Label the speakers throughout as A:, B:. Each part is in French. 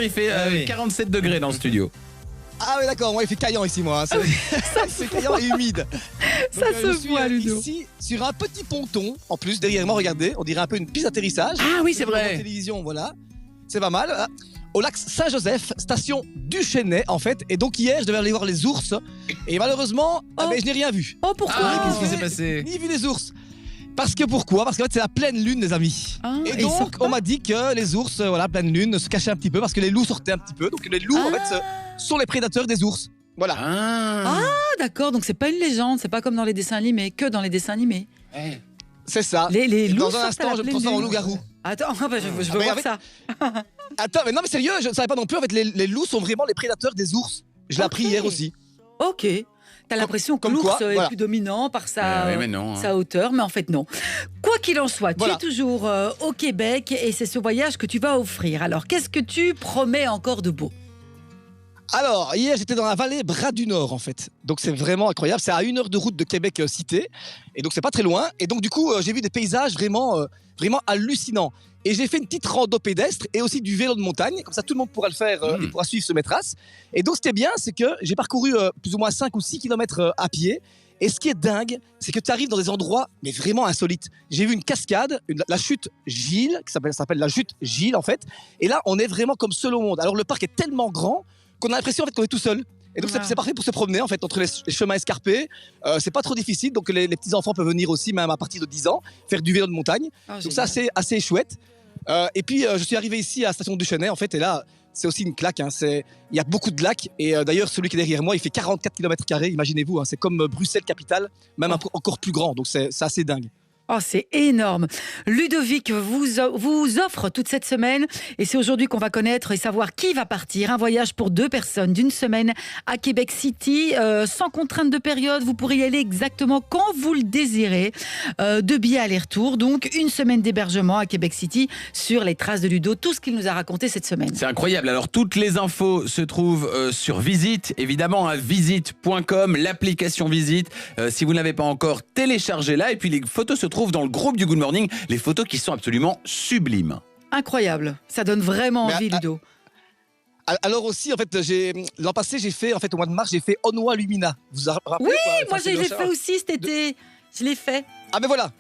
A: Il fait 47 degrés dans le studio.
B: Ah oui d'accord, moi il fait caillant ici moi. C'est caillant et humide.
C: Ça
B: Je
C: se
B: suis
C: voit, Ludo.
B: ici sur un petit ponton. En plus derrière moi, regardez, on dirait un peu une piste d'atterrissage.
A: Ah oui, c'est
B: En
A: vrai.
B: télévision, voilà. C'est pas mal. Au lac Saint-Joseph, station du Chesnay en fait. Et donc hier, je devais aller voir les ours. Et malheureusement, je n'ai rien vu.
C: Oh, pourquoi
A: Qu'est-ce qui s'est passé?
B: Ni vu les ours. Pourquoi Parce qu'en fait, c'est la pleine lune, les amis.
C: Ah,
B: et
C: ils
B: donc,
C: sortent pas
B: on m'a dit que les ours, pleine lune, se cachaient un petit peu parce que les loups sortaient un petit peu. Donc, les loups, en fait, sont les prédateurs des ours. Voilà.
A: Ah.
C: Ah, d'accord, donc c'est pas une légende, c'est pas comme dans les dessins animés, que dans les dessins animés.
B: C'est ça.
C: Les loups
B: Dans un
C: sortent à
B: instant,
C: la
B: je me
C: pleine
B: transforme en
C: lune.
B: loup-garou.
C: Attends, je veux
B: mais
C: voir
B: avec-
C: ça.
B: Attends, mais non, mais sérieux, je ne savais pas non plus. En fait, les loups sont vraiment les prédateurs des ours. Je l'ai appris hier aussi.
C: Ok. T'as l'impression que
B: comme
C: l'ours
B: quoi,
C: est
B: voilà.
C: plus dominant par sa,
A: Ouais, mais non, hein.
C: sa hauteur, mais en fait non. Quoi qu'il en soit,
B: Voilà.
C: tu es toujours au Québec et c'est ce voyage que tu vas offrir. Alors, qu'est-ce que tu promets encore de beau?
B: Alors, hier, j'étais dans la vallée Bras du Nord, en fait. Donc, c'est vraiment incroyable. C'est à 1 heure de route de Québec Cité. Et donc, c'est pas très loin. Et donc, du coup, j'ai vu des paysages vraiment hallucinants. Et j'ai fait une petite rando pédestre et aussi du vélo de montagne. Comme ça, tout le monde pourra le faire et pourra suivre ce mes traces. Et donc, ce qui est bien, c'est que j'ai parcouru plus ou moins 5 ou 6 kilomètres à pied. Et ce qui est dingue, c'est que tu arrives dans des endroits, mais vraiment insolites. J'ai vu une cascade, la chute Gilles, qui s'appelle la chute Gilles, en fait. Et là, on est vraiment comme seul au monde. Alors, le parc est tellement grand qu'on a l'impression en fait, qu'on est tout seul. Et donc, c'est parfait pour se promener, en fait, entre les chemins escarpés. C'est pas trop difficile. Donc, les petits-enfants peuvent venir aussi, même à partir de 10 ans, faire du vélo de montagne. Donc, ça, c'est assez chouette. Et puis, je suis arrivé ici à la station du Chesnay, en fait, et là, c'est aussi une claque. Hein, il y a beaucoup de lacs. Et d'ailleurs, celui qui est derrière moi, il fait 44 km². Imaginez-vous, hein, c'est comme Bruxelles capitale, même encore plus grand. Donc, c'est assez dingue.
C: Oh, c'est énorme. Ludovic vous offre toute cette semaine et c'est aujourd'hui qu'on va connaître et savoir qui va partir. Un voyage pour 2 personnes d'une semaine à Québec City, sans contrainte de période. Vous pourrez y aller exactement quand vous le désirez. 2 billets aller-retour, donc une semaine d'hébergement à Québec City sur les traces de Ludo. Tout ce qu'il nous a raconté cette semaine.
A: C'est incroyable. Alors, toutes les infos se trouvent sur Visite, évidemment, à visite.com, l'application Visite. Si vous ne l'avez pas encore, téléchargez-la. Et puis, les photos se trouvent dans le groupe du Good Morning. Les photos qui sont absolument sublimes.
C: Incroyable. Ça donne vraiment envie, Ludo.
B: Alors aussi, en fait, l'an passé, j'ai fait, en fait, au mois de mars, j'ai fait Onwa Lumina. Vous vous rappelez
C: Oui,
B: quoi
C: moi
B: Enfin,
C: je l'ai
B: c'est
C: fait aussi cet été. Je l'ai fait.
B: Ah ben voilà.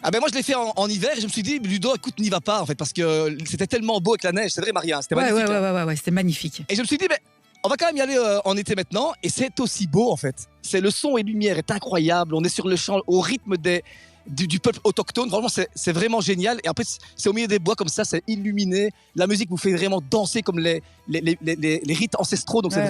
B: Ah ben moi je l'ai fait en hiver et je me suis dit Ludo écoute n'y va pas en fait parce que c'était tellement beau avec la neige, c'est vrai Maria, c'était
C: Ouais,
B: magnifique. hein.
C: ouais, c'était magnifique.
B: Et je me suis dit mais on va quand même y aller en été maintenant et c'est aussi beau en fait. C'est le son et lumière est incroyable, on est sur le champ au rythme du peuple autochtone, vraiment c'est vraiment génial et en plus c'est au milieu des bois comme ça, c'est illuminé, la musique vous fait vraiment danser comme les rites ancestraux donc c'est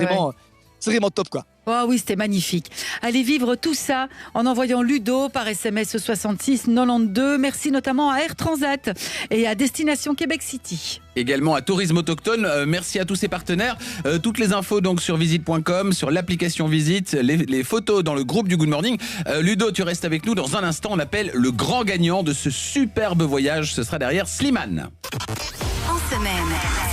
B: vraiment top quoi.
C: Oh oui, c'était magnifique. Allez vivre tout ça en envoyant Ludo par SMS au 66 92. Merci notamment à Air Transat et à Destination Québec City.
A: Également à Tourisme Autochtone. Merci à tous ces partenaires. Toutes les infos donc sur visite.com, sur l'application Visite, les photos dans le groupe du Good Morning. Ludo, tu restes avec nous. Dans un instant, on appelle le grand gagnant de ce superbe voyage. Ce sera derrière Slimane.
D: En semaine.